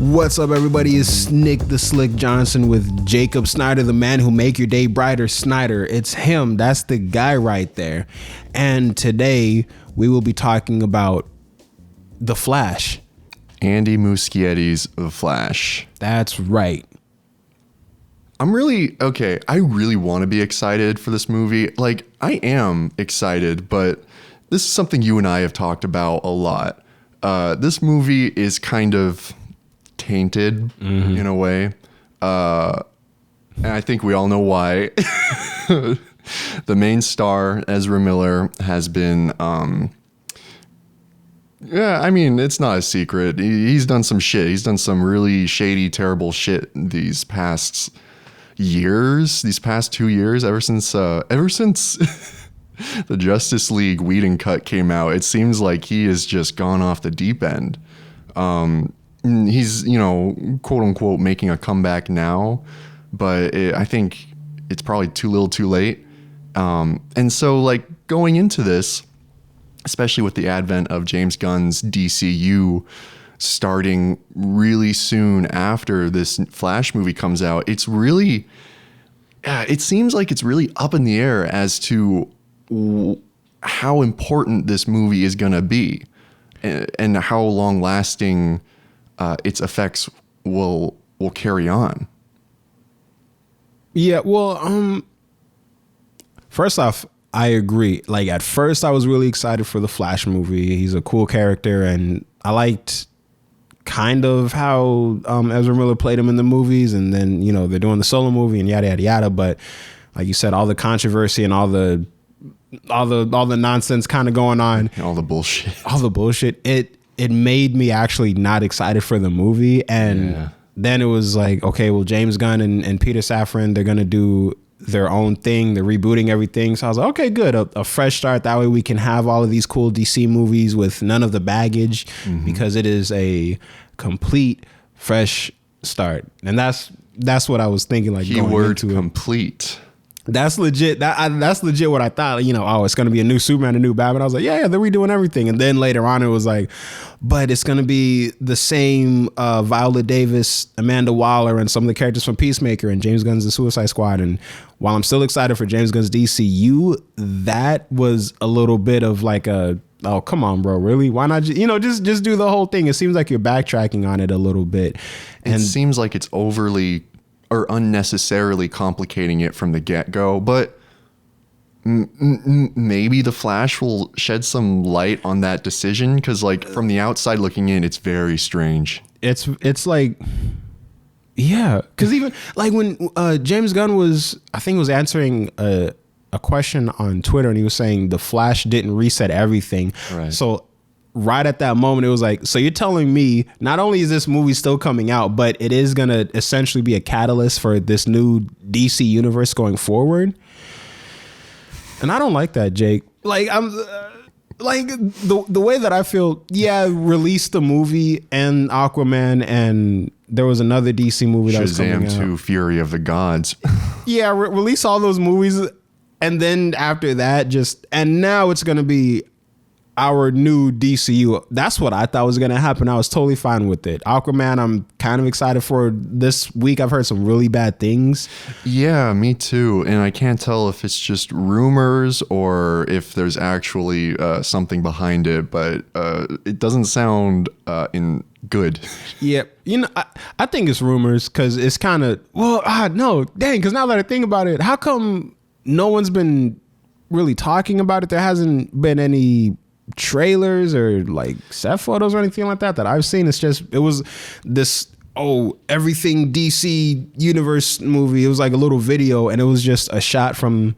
What's up, everybody? It's Nick the Slick Johnson with Jacob Snyder, the man who make your day brighter. Snyder, it's him. That's the guy right there. And today we will be talking about The Flash. Andy Muschietti's The Flash. That's right. I really want to be excited for this movie. Like, I am excited, but this is something you and I have talked about a lot. This movie is kind of tainted in a way. And I think we all know why. The main star, Ezra Miller, has been... it's not a secret. He's done some shit. He's done some really shady, terrible shit these past 2 years, ever since the Justice League Whedon cut came out. It seems like he has just gone off the deep end. He's, quote unquote, making a comeback now, but I think it's probably too little too late. And so, like, going into this, especially with the advent of James Gunn's DCEU starting really soon after this Flash movie comes out, it seems like it's really up in the air as to how important this movie is going to be and how long lasting its effects will carry on. Yeah, well, first off, I agree. Like, at first I was really excited for the Flash movie. He's a cool character, and I liked kind of how Ezra Miller played him in the movies, and then, they're doing the solo movie and yada, yada, yada. But like you said, all the controversy and all the nonsense kind of going on. All the bullshit. It made me actually not excited for the movie. And then it was like, okay, well, James Gunn and Peter Safran, they're going to do their own thing. They're rebooting everything. So I was like, okay, good. A fresh start. That way we can have all of these cool DC movies with none of the baggage, because it is a complete fresh start. And that's what I was thinking. Like, keyword complete. That's legit. That's legit what I thought. It's going to be a new Superman, a new Batman. I was like, yeah, they're redoing everything. And then later on, it was like, but it's going to be the same Viola Davis, Amanda Waller, and some of the characters from Peacemaker and James Gunn's The Suicide Squad. And while I'm still excited for James Gunn's DCU, that was a little bit of like oh, come on, bro, really? Why not just do the whole thing? It seems like you're backtracking on it a little bit. And it seems like it's overly or unnecessarily complicating it from the get-go, but maybe the Flash will shed some light on that decision, because, like, from the outside looking in, it's very strange. It's like, yeah, because even like when James Gunn was answering a question on Twitter, and he was saying the Flash didn't reset everything, right? So right at that moment, it was like, so you're telling me not only is this movie still coming out, but it is going to essentially be a catalyst for this new DC universe going forward? And I don't like that, Jake. Like, I'm like the way that I feel. Yeah, release the movie and Aquaman, and there was another DC movie that was coming out. Shazam 2: Fury of the Gods. Yeah, release all those movies, and then after that, and now it's going to be our new DCU. That's what I thought was going to happen. I was totally fine with it. Aquaman, I'm kind of excited for this week. I've heard some really bad things. Yeah, me too. And I can't tell if it's just rumors or if there's actually something behind it, but it doesn't sound good. Yeah. I think it's rumors, because it's kind of, no, dang, because now that I think about it, how come no one's been really talking about it? There hasn't been any trailers or like set photos or anything like that I've seen. It was this everything DC universe movie. It was like a little video, and it was just a shot from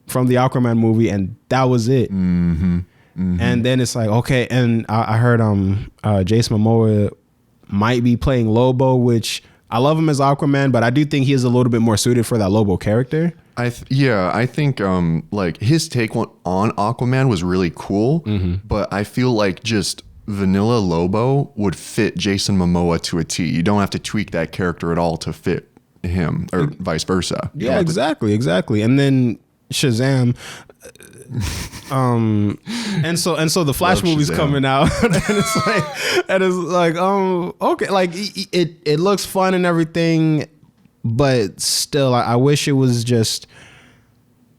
the Aquaman movie, and that was it. And then it's like, okay, and I heard Jason Momoa might be playing Lobo, which I love him as Aquaman, but I do think he is a little bit more suited for that Lobo character. I think like his take on Aquaman was really cool, but I feel like just vanilla Lobo would fit Jason Momoa to a T. You don't have to tweak that character at all to fit him, or vice versa. Yeah, exactly. And then Shazam, and so the Flash Love movie's Shazam. coming out, and it's like, okay, like it looks fun and everything, but still, I wish it was just,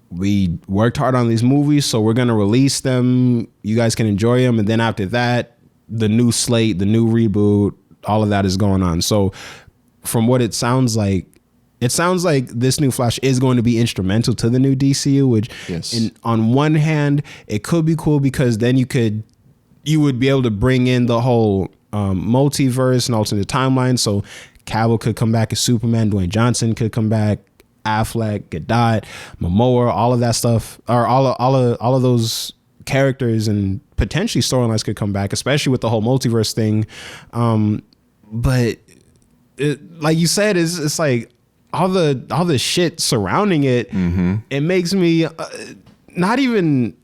we worked hard on these movies, so we're gonna release them. You guys can enjoy them, and then after that, the new slate, the new reboot, all of that is going on. So, from what it sounds like this new Flash is going to be instrumental to the new DCU. Which, Yes. on one hand, it could be cool because then you would be able to bring in the whole multiverse and alternate timeline. So, Cavill could come back as Superman, Dwayne Johnson could come back, Affleck, Gadot, Momoa, all of that stuff, or all of those characters and potentially storylines could come back, especially with the whole multiverse thing. But like you said, it's like all the shit surrounding it. Mm-hmm. It makes me not even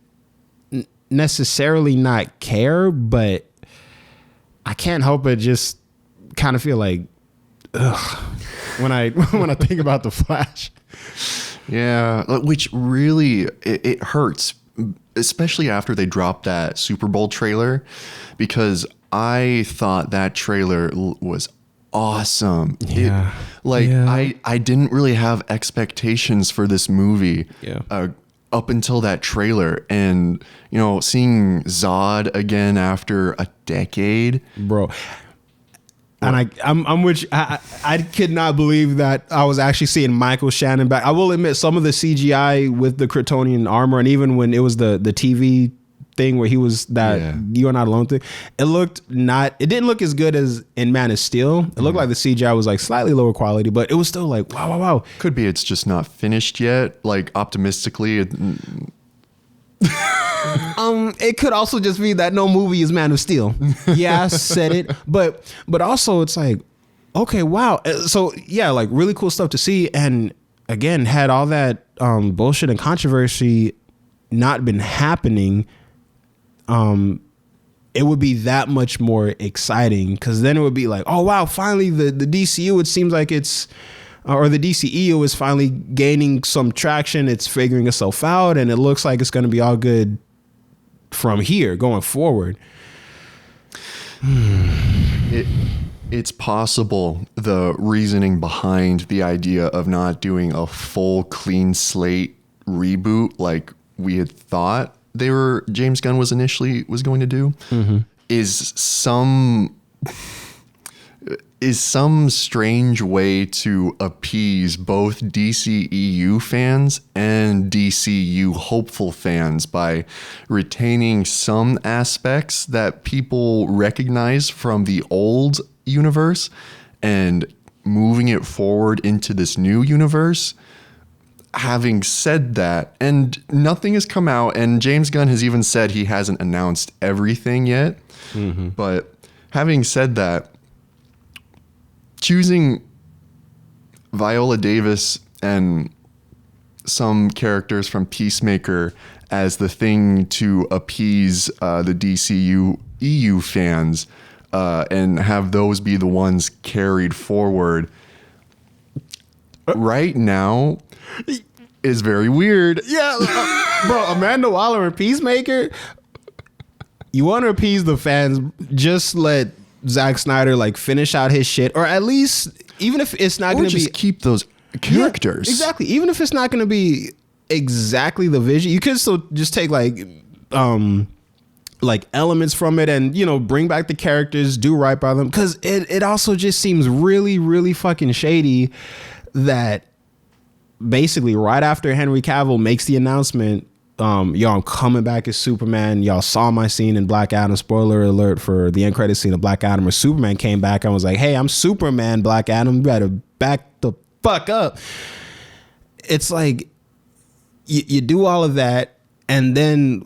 necessarily not care, but I can't help but just kind of feel like, ugh, when I think about the Flash. Yeah, which really it hurts, especially after they dropped that Super Bowl trailer, because I thought that trailer was awesome. Yeah. I didn't really have expectations for this movie. Yeah. Up until that trailer, and seeing Zod again after a decade, Bro. And I'm which I could not believe that I was actually seeing Michael Shannon back. I will admit, some of the CGI with the Kryptonian armor, and even when it was the TV thing where he was that You Are Not Alone thing, it didn't look as good as in Man of Steel. It looked like the CGI was like slightly lower quality, but it was still like wow. Could be it's just not finished yet. Like, optimistically, It could also just be that no movie is Man of Steel. Yeah, I said it, but also it's like, okay, wow. So yeah, like really cool stuff to see. And again, had all that bullshit and controversy not been happening, it would be that much more exciting, because then it would be like, oh wow, finally the DCU, it seems like it's, or the DCEU is finally gaining some traction. It's figuring itself out, and it looks like it's going to be all good from here going forward. It's possible the reasoning behind the idea of not doing a full clean slate reboot like we had thought James Gunn was going to do, is some strange way to appease both DCEU fans and DCU hopeful fans by retaining some aspects that people recognize from the old universe and moving it forward into this new universe. Having said that, and nothing has come out, and James Gunn has even said he hasn't announced everything yet, but having said that, choosing Viola Davis and some characters from Peacemaker as the thing to appease the DCU EU fans and have those be the ones carried forward right now is very weird. Yeah, bro, Amanda Waller and Peacemaker. You want to appease the fans, just let Zack Snyder like finish out his shit, or at least, even if it's not going to be, keep those characters. Yeah, exactly. Even if it's not going to be exactly the vision, you could still just take like elements from it and bring back the characters, do right by them, because it also just seems really, really fucking shady that basically right after Henry Cavill makes the announcement, I'm coming back as Superman. Y'all saw my scene in Black Adam. Spoiler alert for the end credit scene of Black Adam, where Superman came back and was like, hey, I'm Superman, Black Adam. You better back the fuck up. It's like, you do all of that, and then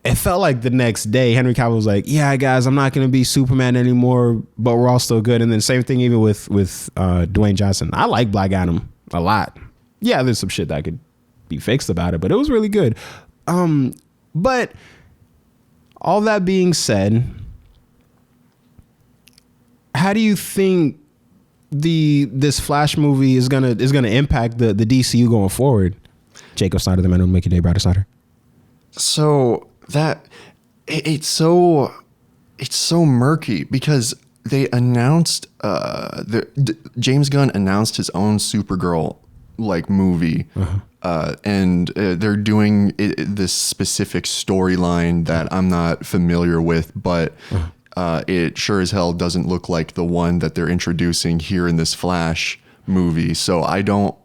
it felt like the next day, Henry Cavill was like, yeah, guys, I'm not going to be Superman anymore, but we're all still good. And then same thing even with Dwayne Johnson. I like Black Adam a lot. Yeah, there's some shit that could be fixed about it, but it was really good. But all that being said, how do you think this Flash movie is gonna impact the DCU going forward? Jacob Snyder, the man who make your day brighter, Snyder. So it's so murky because they announced James Gunn announced his own Supergirl like movie, and they're doing this specific storyline that I'm not familiar with, but it sure as hell doesn't look like the one that they're introducing here in this Flash movie. So I don't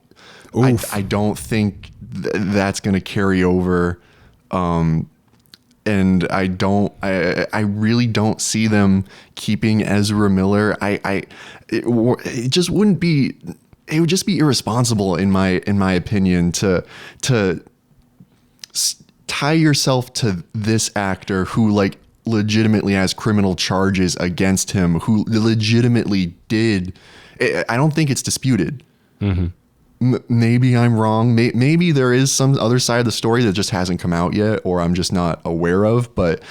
think that's going to carry over. And I really don't see them keeping Ezra Miller. It just wouldn't be, it would just be irresponsible in my opinion to tie yourself to this actor who like legitimately has criminal charges against him, who legitimately did. I don't think it's disputed. Maybe I'm wrong. Maybe there is some other side of the story that just hasn't come out yet, or I'm just not aware of, but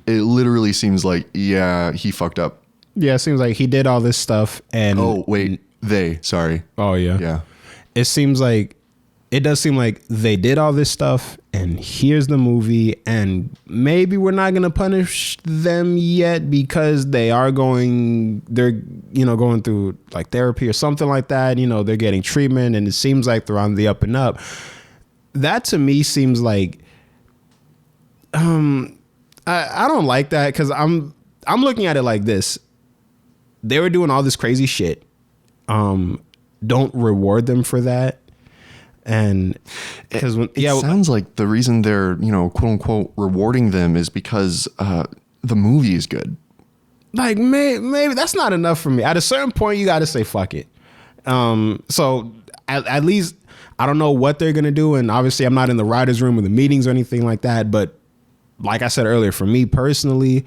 it literally seems like, yeah, he fucked up. Yeah, it seems like he did all this stuff and... Oh, wait. Sorry. Oh, yeah. Yeah. It does seem like they did all this stuff and here's the movie, and maybe we're not going to punish them yet because they're going through like therapy or something like that. They're getting treatment and it seems like they're on the up and up. That to me seems like, I don't like that because I'm looking at it like this. They were doing all this crazy shit. Don't reward them for that. And because it sounds like the reason they're, quote unquote, rewarding them is because the movie is good. Like maybe that's not enough for me. At a certain point, you got to say fuck it. So at least I don't know what they're gonna do, and obviously I'm not in the writers' room or the meetings or anything like that. But like I said earlier, for me personally,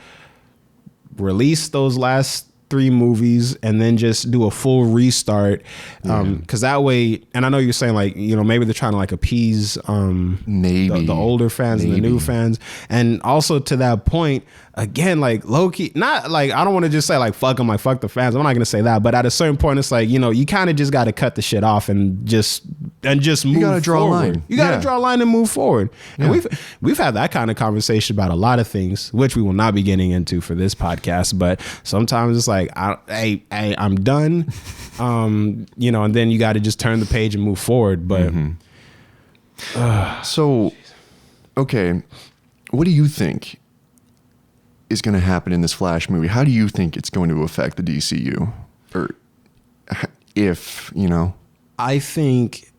release those last 3 movies and then just do a full restart, because that way, and I know you're saying like maybe they're trying to like appease maybe the older fans and the new fans, and also to that point again, like low-key, not like I don't want to just say like fuck them, like fuck the fans, I'm not gonna say that, but at a certain point it's like you kind of just got to cut the shit off and just move. You gotta draw forward. A line. You gotta draw a line and move forward. And we've had that kind of conversation about a lot of things, which we will not be getting into for this podcast, but sometimes it's like I'm done, and then you got to just turn the page and move forward. But so, okay, what do you think is going to happen in this Flash movie? How do you think it's going to affect the DCU, or if I think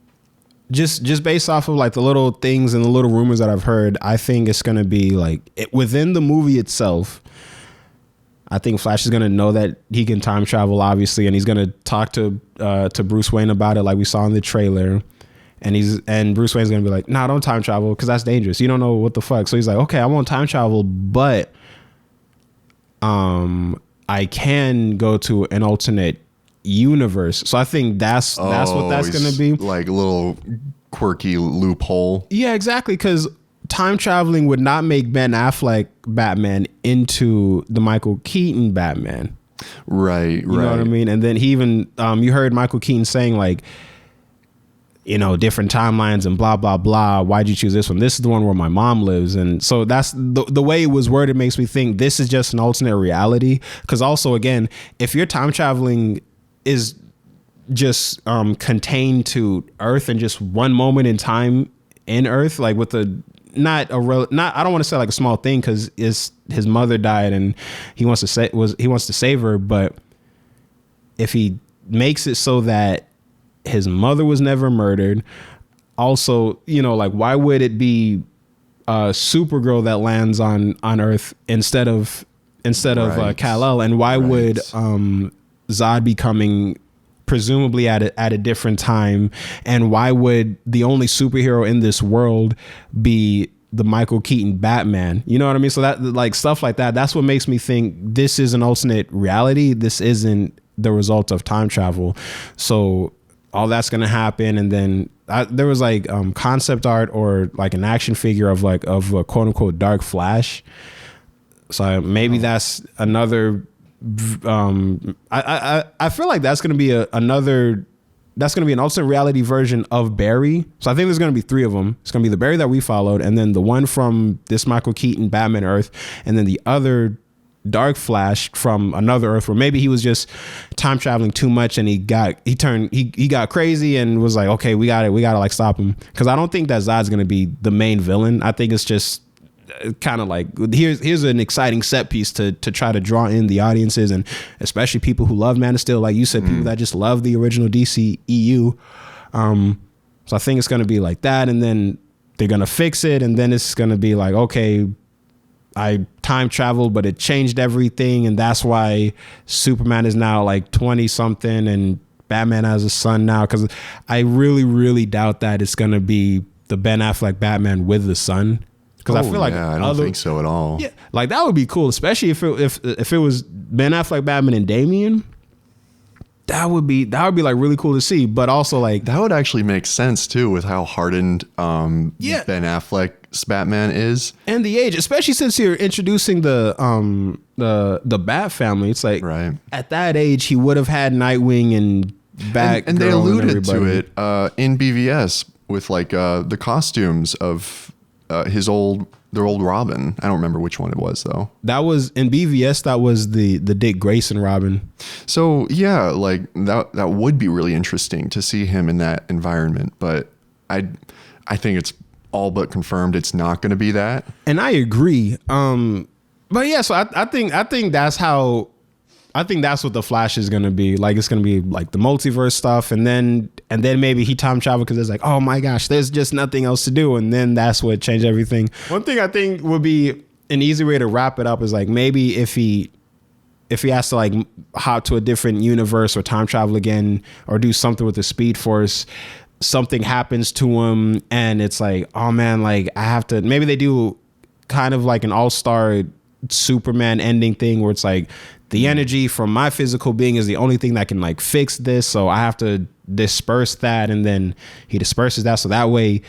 just based off of like the little things and the little rumors that I've heard, I think it's going to be like within the movie itself. I think Flash is going to know that he can time travel, obviously, and he's going to talk to Bruce Wayne about it, like we saw in the trailer. And Bruce Wayne's going to be like, "Nah, don't time travel because that's dangerous. You don't know what the fuck." So he's like, "Okay, I won't time travel, but I can go to an alternate universe." So I think that's what that's going to be, like a little quirky loophole. Yeah, exactly, because time traveling would not make Ben Affleck Batman into the Michael Keaton Batman. Right. You know what I mean? And then he even, you heard Michael Keaton saying like, different timelines and blah, blah, blah. Why'd you choose this one? This is the one where my mom lives. And so that's the way it was worded makes me think this is just an alternate reality. Because also, again, if your time traveling is just contained to Earth and just one moment in time in Earth, like with I don't want to say like a small thing because his mother died and he wants to save her, but if he makes it so that his mother was never murdered, also like why would it be Supergirl that lands on Earth instead of Kal-El, and why would Zod be coming presumably at a different time, and why would the only superhero in this world be the Michael Keaton Batman? You know what I mean? So that like stuff like that, that's what makes me think this is an alternate reality. This isn't the result of time travel. So all that's going to happen. And then there was like concept art or like an action figure of a quote unquote dark Flash. So maybe that's another, I feel like that's going to be another that's going to be an alternate reality version of Barry. So I think there's going to be 3 of them. It's going to be the Barry that we followed, and then the one from this Michael Keaton Batman Earth, and then the other Dark Flash from another Earth where maybe he was just time traveling too much and he got crazy and was like, okay, we gotta like stop him, because I don't think that Zod's going to be the main villain. I think it's just kind of like here's an exciting set piece to try to draw in the audiences, and especially people who love Man of Steel, like you said, people that just love the original DCEU. So I think it's going to be like that, and then they're going to fix it, and then it's going to be like, okay, I time traveled, but it changed everything, and that's why Superman is now like 20 something and Batman has a son now, because I really, really doubt that it's going to be the Ben Affleck Batman with the son. Because I feel like I don't think so at all. Yeah, like that would be cool, especially if it was Ben Affleck, Batman, and Damian. That would be like really cool to see. But also like that would actually make sense too with how hardened Ben Affleck's Batman is, and the age, especially since you're introducing the Bat family. It's like at that age he would have had Nightwing and Batgirl, and they alluded to it in BVS with like the costumes of their old Robin. I don't remember which one it was though. That was in BVS. That was the Dick Grayson Robin. So yeah, like that would be really interesting to see him in that environment. But I think it's all but confirmed it's not going to be that. And I agree. But yeah, so I think that's how. I think that's what the Flash is going to be. Like, it's going to be like the multiverse stuff. And then maybe he time travel because it's like, oh my gosh, there's just nothing else to do. And then that's what changed everything. One thing I think would be an easy way to wrap it up is like, maybe if he has to like hop to a different universe or time travel again, or do something with the Speed Force, something happens to him and it's like, oh man, like I have to, maybe they do kind of like an all-star Superman ending thing where it's like, the energy from my physical being is the only thing that can like fix this. So I have to disperse that. And then he disperses that. So that way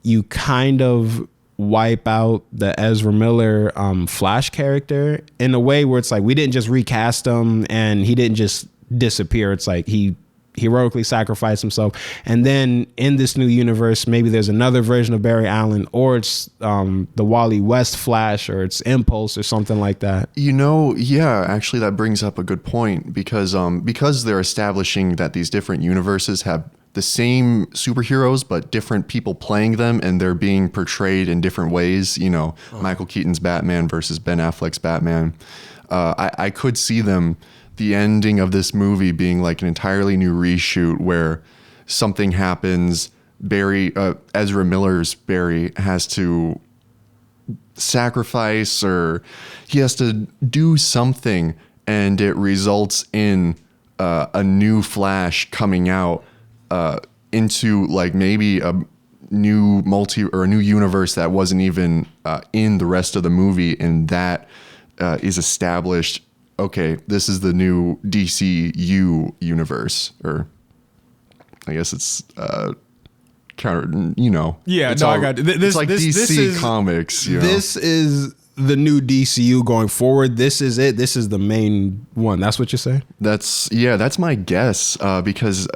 you kind of wipe out the Ezra Miller Flash character in a way where it's like, we didn't just recast him and he didn't just disappear. It's like he heroically sacrificed himself. And then in this new universe, maybe there's another version of Barry Allen, or it's the Wally West Flash, or it's Impulse or something like that. You know, yeah, actually that brings up a good point, because they're establishing that these different universes have the same superheroes but different people playing them, and they're being portrayed in different ways. You know, Michael Keaton's Batman versus Ben Affleck's Batman. I could see the ending of this movie being like an entirely new reshoot where something happens. Ezra Miller's Barry has to sacrifice, or he has to do something, and it results in a new Flash coming out into like maybe a new a new universe that wasn't even in the rest of the movie, and that is established. Okay, this is the new DCU universe, or I guess it's counter, you know. Yeah, no, I got it. It's like DC Comics. You know? This is the new DCU going forward. This is it. This is the main one. That's what you say? That's my guess, because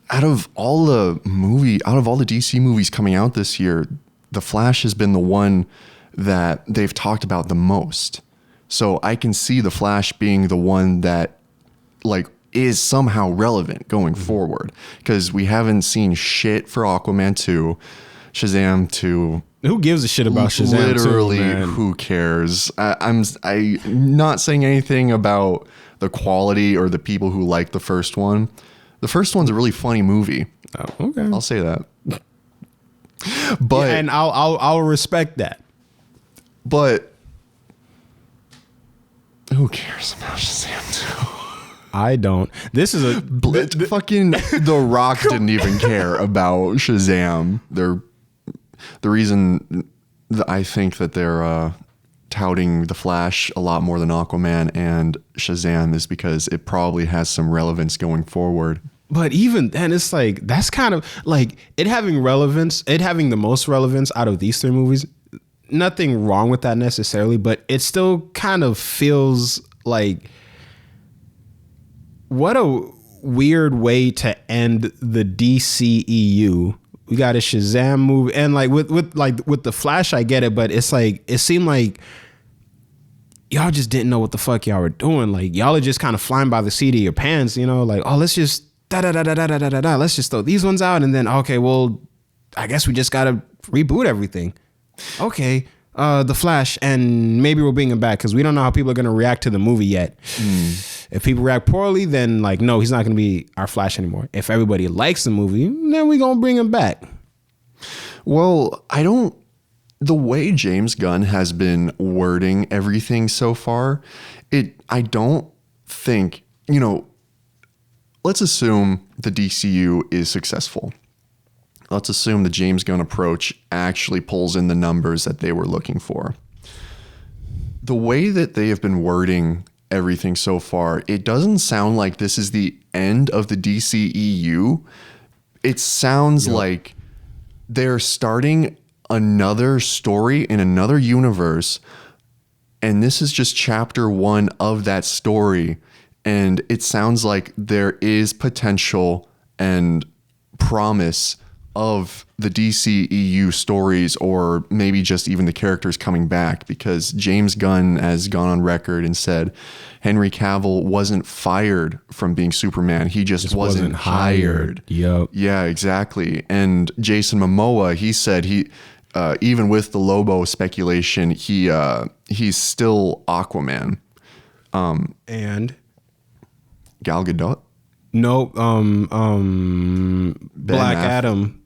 out of all the DC movies coming out this year, The Flash has been the one that they've talked about the most. So I can see The Flash being the one that like is somehow relevant going forward, because we haven't seen shit for Aquaman 2, Shazam 2. Who gives a shit about Shazam? Literally, 2, man? Who cares? I'm not saying anything about the quality or the people who like the first one. The first one's a really funny movie. Oh, okay, I'll say that. But yeah, and I'll respect that. But who cares about Shazam 2? I don't. This is fucking The Rock didn't even care about Shazam. The reason that I think that they're touting The Flash a lot more than Aquaman and Shazam is because it probably has some relevance going forward. But even then, it's like, that's kind of like it having relevance, it having the most relevance out of these 3 movies. Nothing wrong with that necessarily, but it still kind of feels like what weird way to end the DCEU. We got a Shazam movie, and like with the Flash, I get it, but it's like it seemed like y'all just didn't know what the fuck y'all were doing. Like y'all are just kind of flying by the seat of your pants, you know, like, oh, let's just let's just throw these ones out, and then okay, well, I guess we just gotta reboot everything. Okay, the Flash, and maybe we'll bring him back because we don't know how people are gonna react to the movie yet. If people react poorly, then like, no, he's not gonna be our Flash anymore. If everybody likes the movie, then we gonna bring him back. Well, the way James Gunn has been wording everything so far, I don't think, you know, let's assume the DCU is successful. Let's assume the James Gunn approach actually pulls in the numbers that they were looking for. The way that they have been wording everything so far, it doesn't sound like this is the end of the DCEU. It sounds like they're starting another story in another universe, and this is just chapter 1 of that story. And it sounds like there is potential and promise of the DCEU stories, or maybe just even the characters coming back, because James Gunn has gone on record and said Henry Cavill wasn't fired from being Superman. He just wasn't hired. Yep. Yeah, exactly. And Jason Momoa, he said even with the Lobo speculation, he's still Aquaman. And Gal Gadot? No, Black Adam.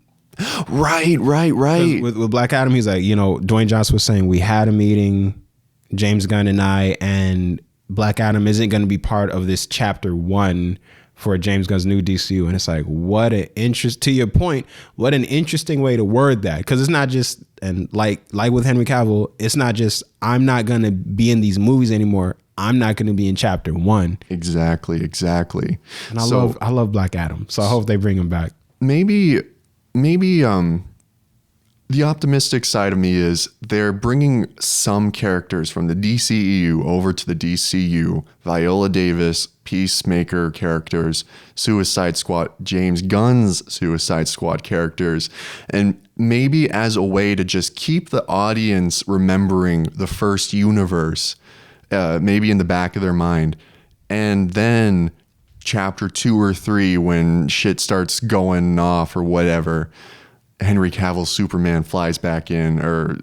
Right. With Black Adam, he's like, you know, Dwayne Johnson was saying we had a meeting, James Gunn and I, and Black Adam isn't going to be part of this chapter 1 for James Gunn's new DCU. And it's like, to your point, what an interesting way to word that. Because it's not just, and like with Henry Cavill, it's not just, I'm not going to be in these movies anymore. I'm not going to be in chapter 1. Exactly. And I love Black Adam. So I hope they bring him back. Maybe the optimistic side of me is they're bringing some characters from the DCEU over to the DCU. Viola Davis, Peacemaker characters, Suicide Squad, James Gunn's Suicide Squad characters, and maybe as a way to just keep the audience remembering the first universe, maybe in the back of their mind. And then chapter 2 or 3, when shit starts going off or whatever, Henry Cavill's Superman flies back in, or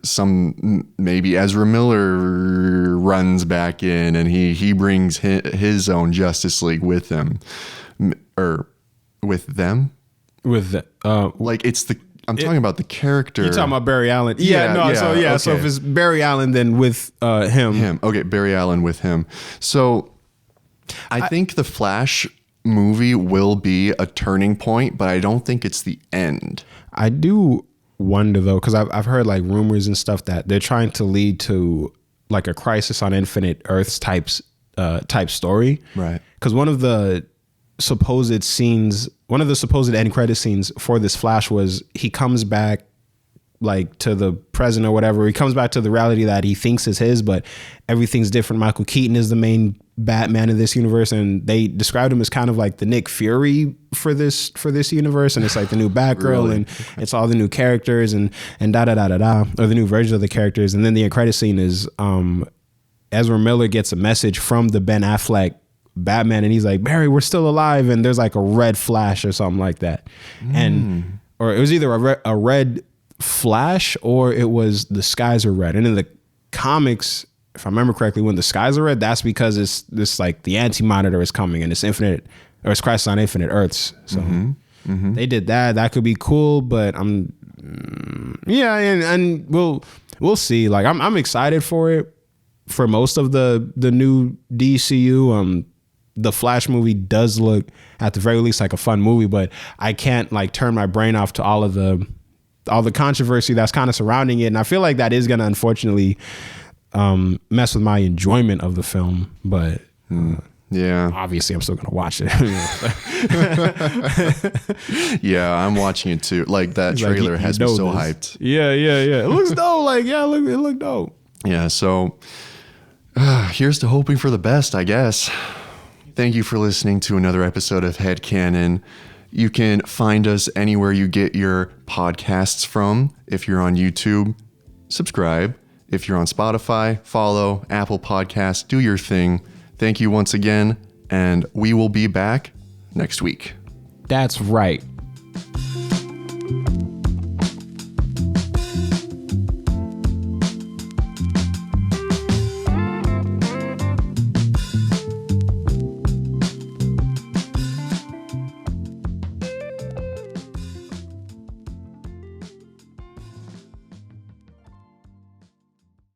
maybe Ezra Miller runs back in and he brings his own Justice League with him, or with them. Like I'm talking about the character. You're talking about Barry Allen. So if it's Barry Allen, then with him. Okay, Barry Allen with him. So I think the Flash movie will be a turning point, but I don't think it's the end. I do wonder though, because I've heard like rumors and stuff that they're trying to lead to like a Crisis on Infinite Earths type story. Right. Because one of the supposed end credit scenes for this Flash was he comes back like to the present or whatever. He comes back to the reality that he thinks is his, but everything's different. Michael Keaton is the main Batman in this universe, and they described him as kind of like the Nick Fury for this universe, and it's like the new Batgirl. Really? And it's all the new characters and or the new version of the characters. And then the end credit scene is Ezra Miller gets a message from the Ben Affleck Batman, and he's like, Barry, we're still alive, and there's like a red flash or something like that. Or it was either a red flash or it was the skies are red. And in the comics, if I remember correctly, when the skies are red, that's because it's this like the Anti-Monitor is coming and it's Crisis on Infinite Earths. So they did that. That could be cool, but and we'll see. Like I'm excited for it. For most of the new DCU, the Flash movie does look at the very least like a fun movie, but I can't like turn my brain off to all the controversy that's kind of surrounding it. And I feel like that is going to unfortunately mess with my enjoyment of the film, but obviously I'm still going to watch it. Yeah, I'm watching it too. Like that trailer has me so hyped. Yeah. It looks dope. Like, it looked dope. Yeah. So here's to hoping for the best, I guess. Thank you for listening to another episode of HEADCANON. You can find us anywhere you get your podcasts from. If you're on YouTube, subscribe. If you're on Spotify, follow. Apple Podcasts, do your thing. Thank you once again, and we will be back next week. That's right.